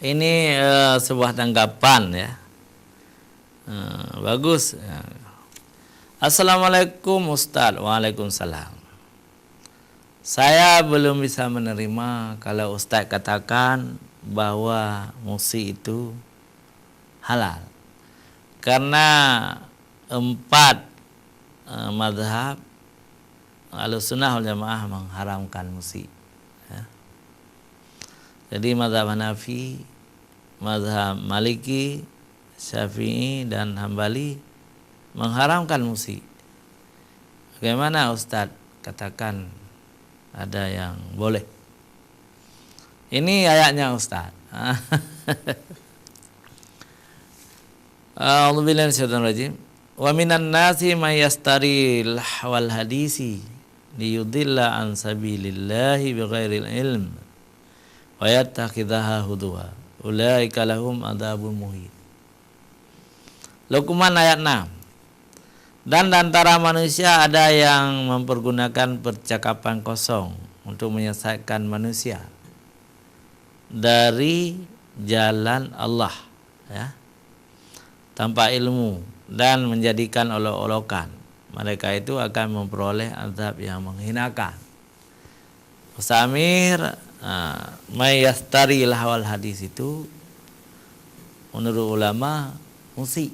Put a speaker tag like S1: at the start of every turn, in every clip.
S1: Ini sebuah tanggapan ya. Bagus. Assalamualaikum Ustaz. Waalaikumsalam. Saya belum bisa menerima kalau Ustaz katakan bahwa musik itu halal. Karena 4 mazhab Ahlussunnah wal Jamaah mengharamkan musik. Ya. Jadi mazhab Hanafi, mazhab Maliki, Syafi'i dan Hambali mengharamkan musik. Bagaimana Ustadz katakan ada yang boleh? Ini ayatnya Ustadz. A'udzubillahi minasyaitonir rajim. Wa minan nasi may yastari lahwal hadisi liyudilla an sabilillahi bighairil ilm wa yattakhidhaha hudwa. Ulaika lahum adzabun muhin. Luqman ayat 6. Dan antara manusia ada yang mempergunakan percakapan kosong untuk menyesatkan manusia dari jalan Allah, ya, tanpa ilmu dan menjadikan olok-olokan. Mereka itu akan memperoleh azab yang menghinakan. Usamir may yastari lahwal hadis itu menurut ulama musik.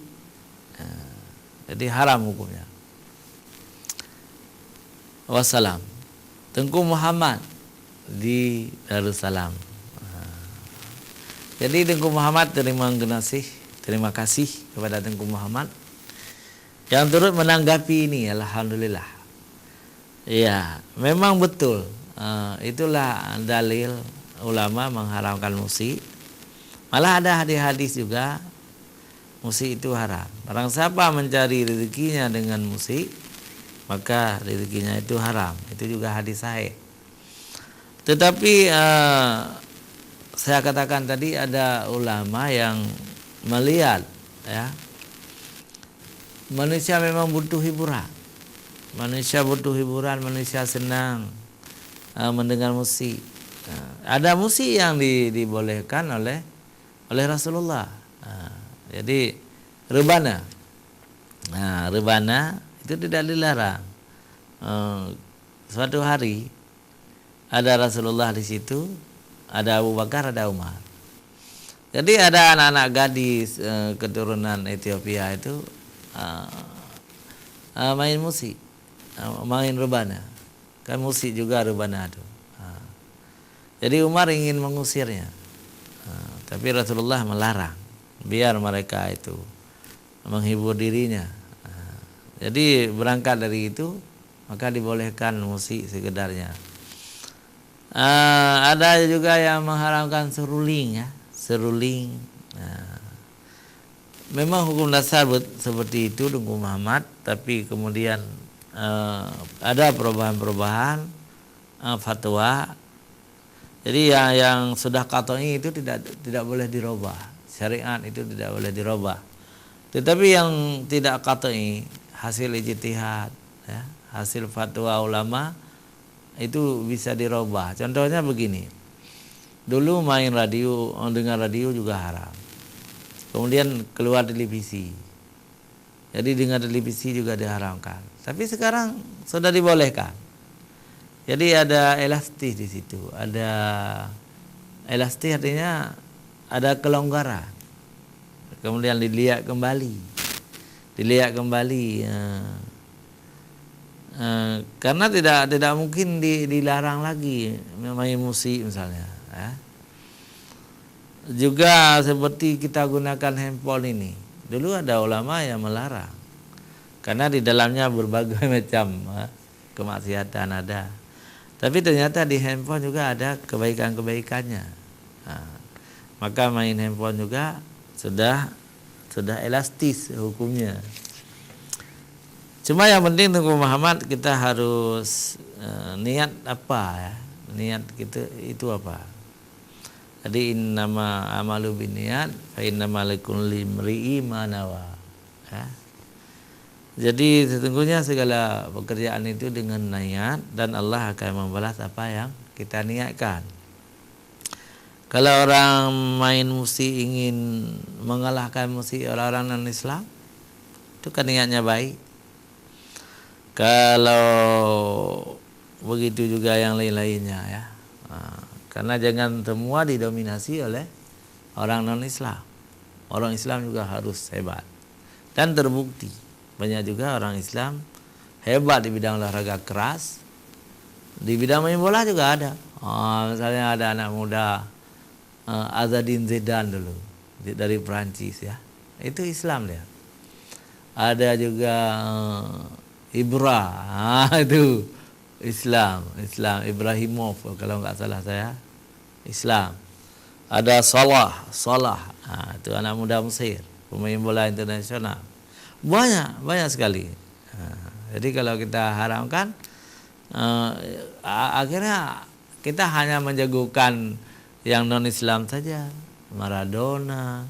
S1: Jadi haram hukumnya. Wassalam. Tengku Muhammad di Darussalam. Jadi Tengku Muhammad terima kasih kepada Tengku Muhammad yang turut menanggapi ini. Alhamdulillah. Ya, memang betul. Itulah dalil ulama mengharamkan musik. Malah ada hadis-hadis juga musik itu haram. Barang siapa mencari rezekinya dengan musik, maka rezekinya itu haram. Itu juga hadis sahih. Tetapi saya katakan tadi ada ulama yang melihat, ya, manusia memang butuh hiburan. Manusia butuh hiburan, manusia senang mendengar musik. Ada musik yang dibolehkan oleh Rasulullah. Jadi rebana. Nah, rebana itu tidak dilarang. Suatu hari ada Rasulullah di situ, ada Abu Bakar, ada Umar. Jadi ada anak-anak gadis keturunan Ethiopia itu main musik, main rebana. Kan musik juga rebana itu. Jadi Umar ingin mengusirnya, tapi Rasulullah melarang. Biar mereka itu menghibur dirinya. Jadi berangkat dari itu, maka dibolehkan musik sekedarnya. Ada juga yang mengharamkan seruling, ya, seruling. Memang hukum dasar seperti itu Tengku Muhammad, tapi kemudian ada perubahan-perubahan fatwa. Jadi yang sudah qat'i itu tidak boleh dirubah. Syariat itu tidak boleh dirubah. Tetapi yang tidak qat'i, hasil ijtihad, ya, hasil fatwa ulama itu bisa dirubah. Contohnya begini. Dulu main radio, dengar radio juga haram. Kemudian keluar televisi. Jadi dengar televisi juga diharamkan. Tapi sekarang sudah dibolehkan. Jadi ada elastis di situ. Ada elastis artinya ada kelonggaran. Kemudian dilihat kembali. Karena tidak mungkin dilarang lagi main musik misalnya, ya. Juga seperti kita gunakan handphone ini. Dulu ada ulama yang melarang. Karena di dalamnya berbagai macam kemaksiatan ada. Tapi ternyata di handphone juga ada kebaikan-kebaikannya. Maka main handphone juga sudah elastis hukumnya. Cuma yang penting Tengku Muhammad kita harus niat apa, ya? Niat kita itu apa? Jadi innama amalu binniyat fa innamal likulli imri'in ma nawa. Ya. Jadi sesungguhnya segala pekerjaan itu dengan niat dan Allah akan membalas apa yang kita niatkan. Kalau orang main musik ingin mengalahkan musik orang-orang non-Islam, itu kan niatnya baik. Kalau begitu juga yang lain-lainnya ya. Karena jangan semua didominasi oleh orang non-Islam. Orang Islam juga harus hebat. Dan terbukti banyak juga orang Islam hebat di bidang olahraga keras. Di bidang main bola juga ada. Misalnya ada anak muda Azadin Zidane dulu dari Perancis ya. Itu Islam dia. Ada juga Ibra, itu Islam Ibrahimov kalau nggak salah saya, Islam. Ada Salah, itu anak muda Mesir, pemain bola internasional. Banyak sekali. Jadi kalau kita harapkan akhirnya kita hanya menjagokan yang non Islam saja, Maradona,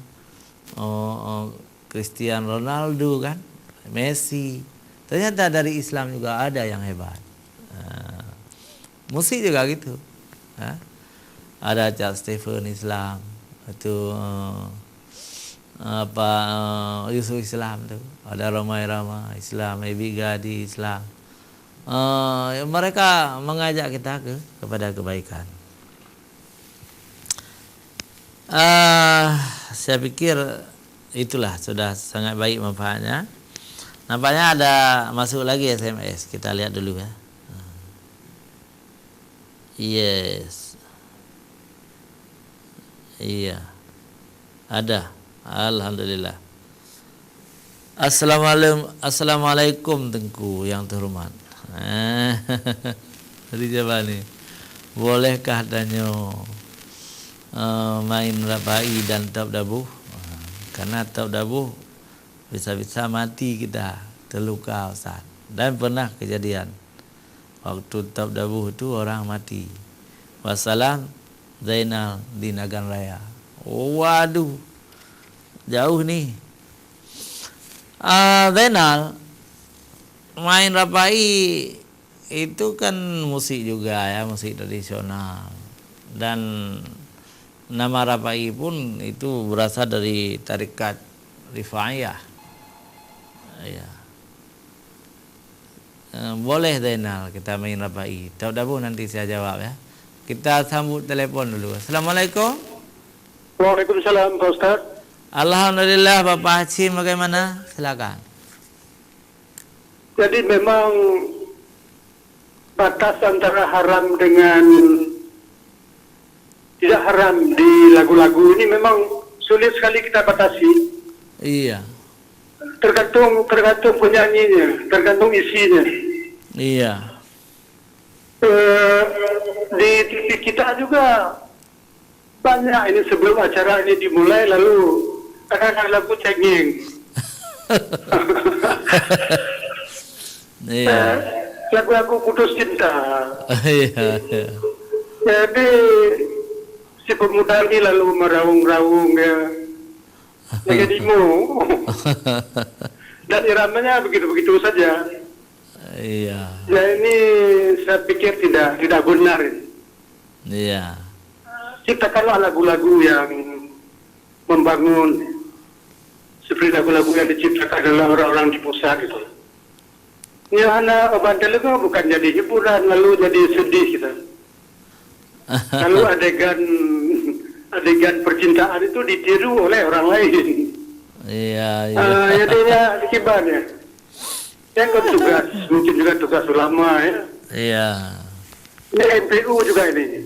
S1: Cristiano Ronaldo kan, Messi. Ternyata dari Islam juga ada yang hebat. Musik juga gitu. Ada Charles Stephen Islam, itu Yusuf Islam tuh. Ada Romai Rama Islam, Ebi Gadi Islam. Mereka mengajak kita kepada kebaikan. Saya pikir itulah sudah sangat baik manfaatnya. Nampaknya ada masuk lagi SMS. Kita lihat dulu ya. Yes. Iya. Ada. Alhamdulillah. Assalamualaikum Tengku yang terhormat. Jadi siapa nih? Bolehkah danyo main rapai dan tap dabuh? Karena tap dabuh bisa-bisa mati kita, terluka Ustaz. Dan pernah kejadian waktu tap dabuh itu orang mati. Wassalam Zainal di Nagan Raya. Waduh, jauh nih. Zainal main rapai itu kan musik juga ya, musik tradisional. Dan nama rapai pun itu berasal dari tarekat Rifaiyah. Ya. Boleh Zainal kita main rapai. Tahu dabuh nanti saya jawab ya. Kita sambut telepon dulu. Assalamualaikum.
S2: Waalaikumsalam Pak Ustaz.
S1: Alhamdulillah Bapak Hashim, bagaimana? Silakan.
S2: Jadi memang batas antara haram dengan tidak haram di lagu-lagu ini memang sulit sekali kita batasi.
S1: Iya.
S2: Tergantung penyanyinya, tergantung isinya.
S1: Iya.
S2: Di TV kita juga banyak ini sebelum acara ini dimulai lalu ada lagu cengeng.
S1: Iya.
S2: Lagu-lagu putus cinta.
S1: Iya.
S2: Jadi si pemuda ini lalu meraung-raung ya. Negadimu. Dan iramanya begitu-begitu saja.
S1: Iya.
S2: Ya ini saya pikir tidak benar ini.
S1: Iya.
S2: Ciptakanlah lagu-lagu yang membangun seperti lagu-lagu yang diciptakan oleh orang-orang di pusat gitu. Ya anak bandel itu bukan jadi hiburan lalu jadi sedih gitu. Lalu adegan percintaan itu ditiru oleh orang lain.
S1: Iya.
S2: Jadinya akibatnya. Yang kan tugas, mungkin juga tugas ulama ya.
S1: Iya.
S2: Ini MPU juga ini.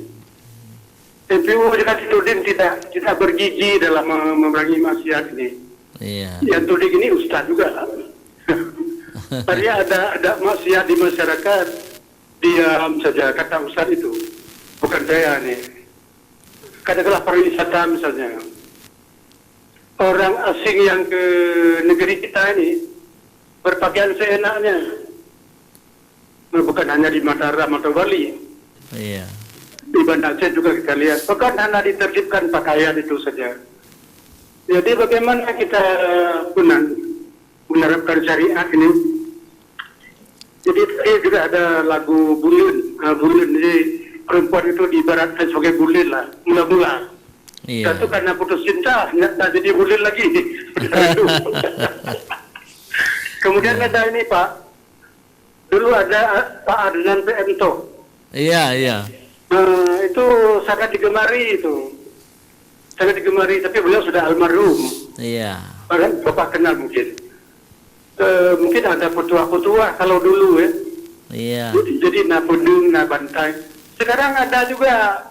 S2: MPU juga dituding tidak bergigi dalam memerangi maksiat ini.
S1: Iya.
S2: Yang tuding ini ustaz juga. Tadi ada maksiat di masyarakat, diam saja kata ustaz itu. Bukan saya nih. Katakanlah pariwisata misalnya. Orang asing yang ke negeri kita ini berpakaian seenaknya. Bukan hanya di Mataram atau Bali.
S1: Iya.
S2: Di Banda Aceh juga kita lihat. Bukan hanya ditertibkan pakaian itu saja. Jadi bagaimana kita menerapkan syariat ini Jadi tadi juga ada lagu Bulun. Bulun jadi perempuan itu diibaratkan sebagai bulun lah, mula-mula.
S1: Iya.
S2: Satu karena putus cinta, nggak jadi bulun lagi. Itu. Kemudian ada ini Pak, dulu ada Pak Adnan Pemto.
S1: Iya, iya.
S2: Itu sangat digemari itu. Sangat digemari, tapi beliau sudah almarhum.
S1: Iya.
S2: Bapak kenal mungkin. Mungkin ada petua-petua kalau dulu ya.
S1: Iya.
S2: Jadi Napundung, Nabantai. Sekarang ada juga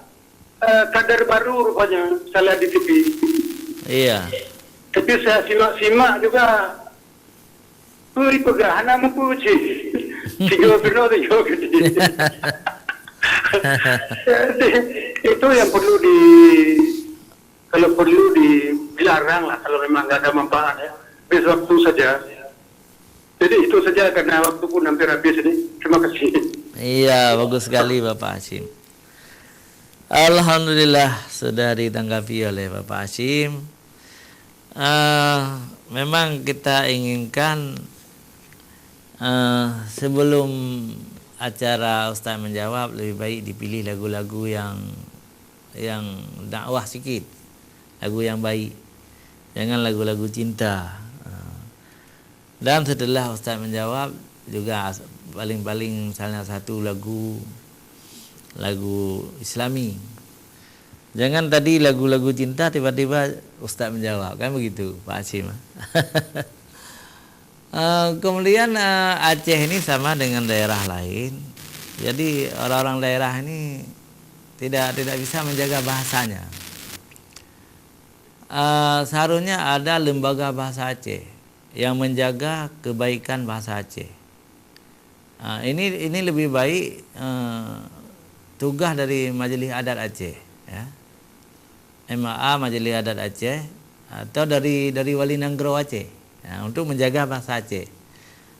S2: kader baru rupanya, saya lihat di TV.
S1: Iya.
S2: Tapi saya simak-simak juga. Uri pegahan nama puji. Tiga benar tiga gede. Itu yang perlu kalau perlu dilarang lah kalau memang nggak ada manfaat ya. Waktu saja. Jadi itu saja karena waktu pun hampir habis ini. Terima kasih.
S1: Iya, bagus sekali Bapak Hashim. Alhamdulillah sudah ditanggapi oleh Bapak Hashim. Memang kita inginkan sebelum acara Ustaz menjawab lebih baik dipilih lagu-lagu yang dakwah sikit, lagu yang baik, jangan lagu-lagu cinta. Dan setelah Ustaz menjawab juga paling-paling misalnya satu lagu Islami. Jangan tadi lagu-lagu cinta tiba-tiba Ustaz menjawab, kan begitu Pak Hashim. Kemudian Aceh ini sama dengan daerah lain. Jadi orang-orang daerah ini tidak bisa menjaga bahasanya. Seharusnya ada lembaga bahasa Aceh yang menjaga kebaikan bahasa Aceh. Ini lebih baik tugas dari Majelis Adat Aceh, ya. MAA Majelis Adat Aceh atau dari Wali Nanggro Aceh. Ya, untuk menjaga bahasa Aceh.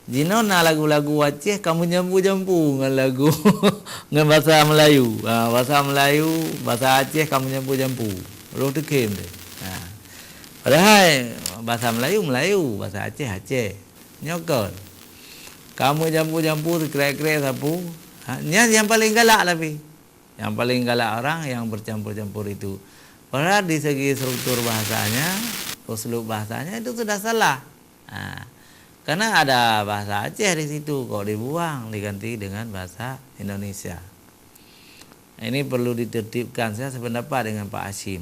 S1: Jinona lagu-lagu Aceh kamu jampu-jampu dengan lagu dengan bahasa Melayu. Bahasa Melayu, bahasa Aceh kamu jampu-jampu. Roh tekem deh. Padahal bahasa Melayu, bahasa Aceh. Nyokol. Kamu jampu-jampu krek-krek sapu. Yang paling galak tapi. Yang paling galak orang yang bercampur-campur itu. Padahal di segi struktur bahasanya, uslub bahasanya itu sudah salah. Karena ada bahasa Aceh di situ, kok dibuang diganti dengan bahasa Indonesia. Ini perlu ditertibkan. Saya sependapat dengan Pak Hashim.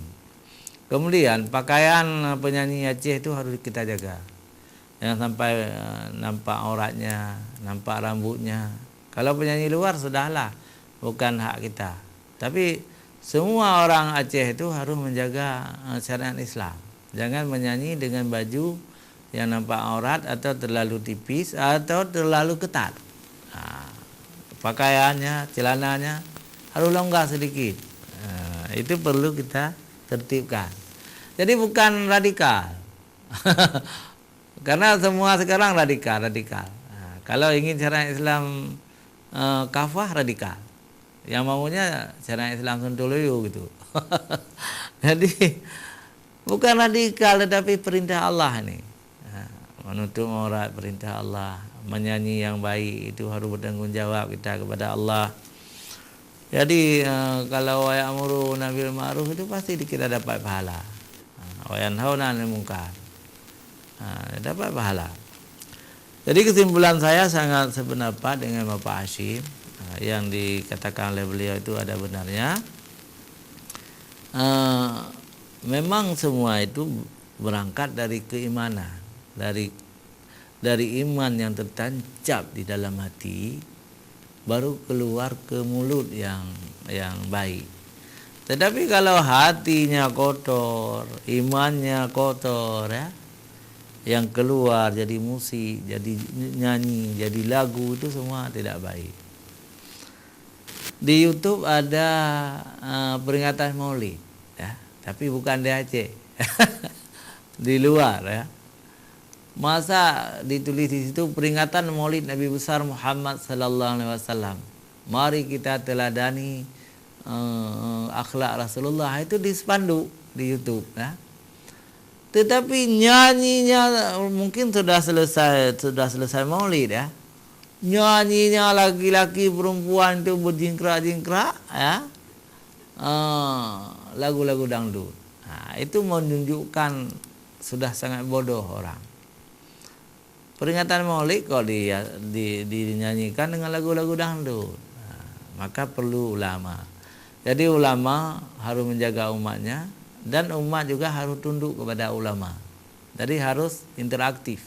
S1: Kemudian pakaian penyanyi Aceh itu harus kita jaga. Jangan sampai nampak auratnya, nampak rambutnya. Kalau penyanyi luar sudahlah, bukan hak kita. Tapi semua orang Aceh itu harus menjaga syariat Islam. Jangan menyanyi dengan baju yang nampak aurat atau terlalu tipis atau terlalu ketat. Pakaiannya, celananya harus longgar sedikit. Itu perlu kita tertibkan. Jadi bukan radikal. Karena semua sekarang radikal. Kalau ingin syariat Islam kafah, radikal. Yang maunya syariat Islam sontoloyo gitu. Jadi bukan radikal tetapi perintah Allah ini. Menutup aurat perintah Allah, menyanyi yang baik itu harus bertanggung jawab kita kepada Allah. Jadi kalau ya'muru bil ma'ruf itu pasti kita dapat pahala. Wa yanhauna 'anil munkar. Dapat pahala. Jadi kesimpulan saya sangat sependapat dengan Bapak Hashim. Yang dikatakan oleh beliau itu ada benarnya. Memang semua itu berangkat dari keimanan. Dari iman yang tertancap di dalam hati baru keluar ke mulut yang baik. Tetapi kalau hatinya kotor, imannya kotor, ya, yang keluar jadi musik, jadi nyanyi, jadi lagu, itu semua tidak baik. Di YouTube ada peringatan Maulid, ya, tapi bukan di Aceh, di luar, ya. Masa ditulis di situ peringatan Maulid Nabi besar Muhammad sallallahu alaihi wasallam. Mari kita teladani akhlak Rasulullah, itu di spanduk di YouTube, ya. Tetapi nyanyinya mungkin sudah selesai Maulid, ya. nyanyinya laki-laki perempuan itu berjingkrak-jingkrak, ya, lagu-lagu dangdut. Nah, itu menunjukkan sudah sangat bodoh orang. Peringatan Maulid kok dinyanyikan dengan lagu-lagu dangdut. Nah, maka perlu ulama. Jadi ulama harus menjaga umatnya dan umat juga harus tunduk kepada ulama. Jadi harus interaktif.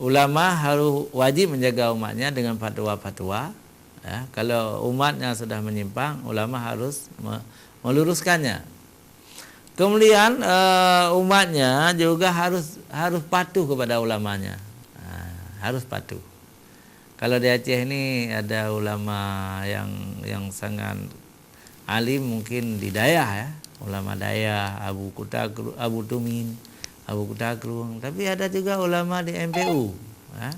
S1: Ulama harus wajib menjaga umatnya dengan fatwa-fatwa. Ya, kalau umatnya sudah menyimpang, ulama harus meluruskannya. Kemudian umatnya juga harus patuh kepada ulamanya. Nah, harus patuh. Kalau di Aceh ini ada ulama yang sangat alim mungkin di Dayah, ya. Ulama Dayah, Abu Tumin, Abu Kutakrung. Tapi ada juga ulama di MPU. Ya.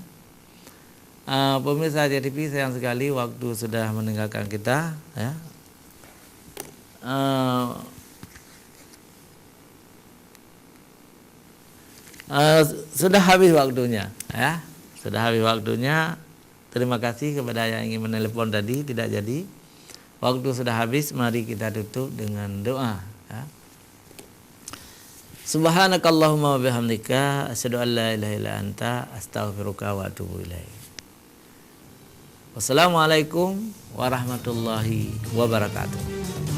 S1: Pemirsa JTV sayang sekali waktu sudah meninggalkan kita. Ya. Sudah habis waktunya, ya. Sudah habis waktunya. Terima kasih kepada yang ingin menelepon tadi, tidak jadi. Waktu sudah habis, mari kita tutup dengan doa, ya. Subhanakallahumma wa bihamdika asyhadu an la ilaha illa anta astaghfiruka wa atubu ilaik. Wassalamualaikum warahmatullahi wabarakatuh.